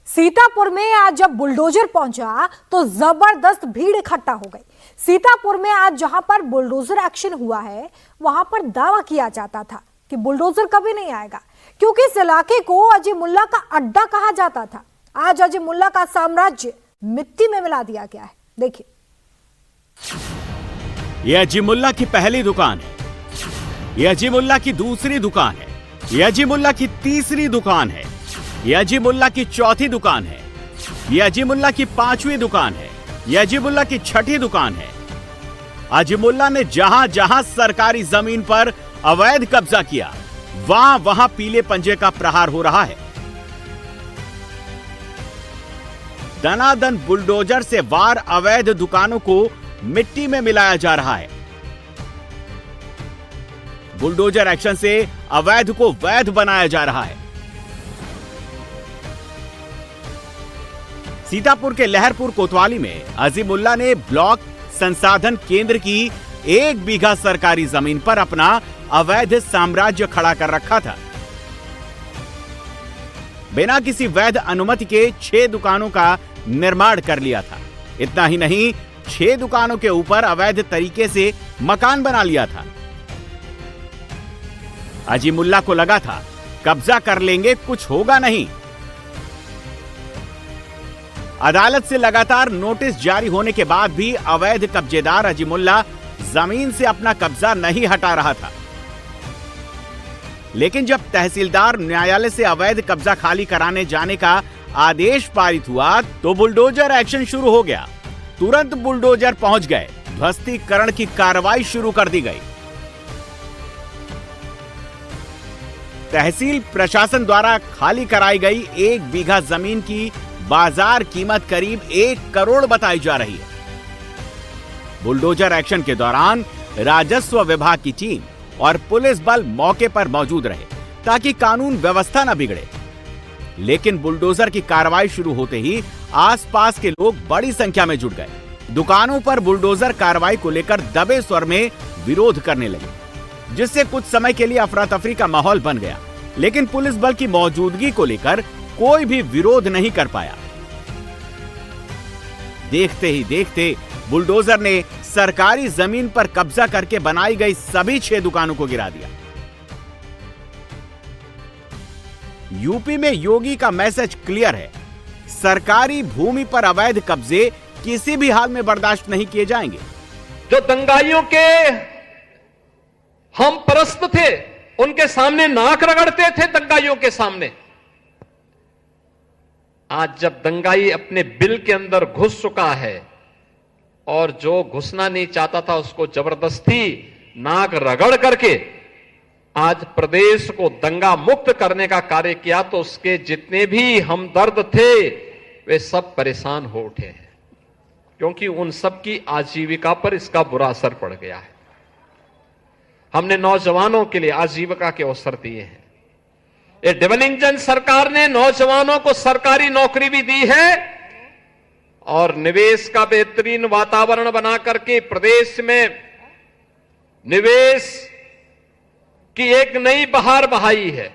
सीतापुर में आज जब बुलडोजर पहुंचा तो जबरदस्त भीड़ इकट्ठा हो गई। सीतापुर में आज जहां पर बुलडोजर एक्शन हुआ है वहां पर दावा किया जाता था कि बुलडोजर कभी नहीं आएगा, क्योंकि इस इलाके को अजय मुल्ला का अड्डा कहा जाता था। आज अजय मुल्ला का साम्राज्य मिट्टी में मिला दिया गया है। देखिए, यह अजय मुल्ला की पहली दुकान है, यह अजय मुल्ला की दूसरी दुकान है, यह अजय मुल्ला की तीसरी दुकान है, यह अजय मुल्ला की चौथी दुकान है, यह अजय मुल्ला की पांचवी दुकान है, यह अजय मुल्ला की छठी दुकान है। अजय मुल्ला ने जहां जहां सरकारी जमीन पर अवैध कब्जा किया, वहां वहां पीले पंजे का प्रहार हो रहा है। दनादन बुलडोजर से वार अवैध दुकानों को मिट्टी में मिलाया जा रहा है। बुलडोजर एक्शन से अवैध को वैध बनाया जा रहा है। सीतापुर के लहरपुर कोतवाली में अजय मुल्ला ने ब्लॉक संसाधन केंद्र की 1 बीघा सरकारी जमीन पर अपना अवैध साम्राज्य खड़ा कर रखा था। बिना किसी वैध अनुमति के 6 दुकानों का निर्माण कर लिया था। इतना ही नहीं, 6 दुकानों के ऊपर अवैध तरीके से मकान बना लिया था। अजय मुल्ला को लगा था कब्जा कर लेंगे, कुछ होगा नहीं। अदालत से लगातार नोटिस जारी होने के बाद भी अवैध कब्जेदार अजय मुल्ला जमीन से अपना कब्जा नहीं हटा रहा था। लेकिन जब तहसीलदार न्यायालय से अवैध कब्जा खाली कराने जाने का आदेश पारित हुआ तो बुलडोजर एक्शन शुरू हो गया। तुरंत बुलडोजर पहुंच गए, ध्वस्तीकरण की कार्रवाई शुरू कर दी गई। तहसील प्रशासन द्वारा खाली कराई गई 1 बीघा जमीन की बाजार कीमत करीब 1 करोड़ बताई जा रही है। बुलडोजर एक्शन के दौरान राजस्व विभाग की टीम और पुलिस बल मौके पर मौजूद रहे ताकि कानून व्यवस्था न बिगड़े। लेकिन बुलडोजर की कार्रवाई शुरू होते ही आसपास के लोग बड़ी संख्या में जुट गए। दुकानों पर बुलडोजर कार्रवाई को लेकर दबे स्वर में विरोध करने लगे, जिससे कुछ समय के लिए अफरा तफरी का माहौल बन गया। लेकिन पुलिस बल की मौजूदगी को लेकर कोई भी विरोध नहीं कर पाया। देखते ही देखते बुलडोजर ने सरकारी जमीन पर कब्जा करके बनाई गई सभी 6 दुकानों को गिरा दिया। यूपी में योगी का मैसेज क्लियर है, सरकारी भूमि पर अवैध कब्जे किसी भी हाल में बर्दाश्त नहीं किए जाएंगे। जो दंगाइयों के हम परस्त थे, उनके सामने नाक रगड़ते थे दंगाइयों के सामने। आज जब दंगाई अपने बिल के अंदर घुस चुका है और जो घुसना नहीं चाहता था उसको जबरदस्ती नाक रगड़ करके आज प्रदेश को दंगा मुक्त करने का कार्य किया, तो उसके जितने भी हमदर्द थे वे सब परेशान हो उठे हैं, क्योंकि उन सब की आजीविका पर इसका बुरा असर पड़ गया है। हमने नौजवानों के लिए आजीविका के अवसर दिए हैं। ये डबल इंजन सरकार ने नौजवानों को सरकारी नौकरी भी दी है और निवेश का बेहतरीन वातावरण बना करके प्रदेश में निवेश की एक नई बहार बहाई है।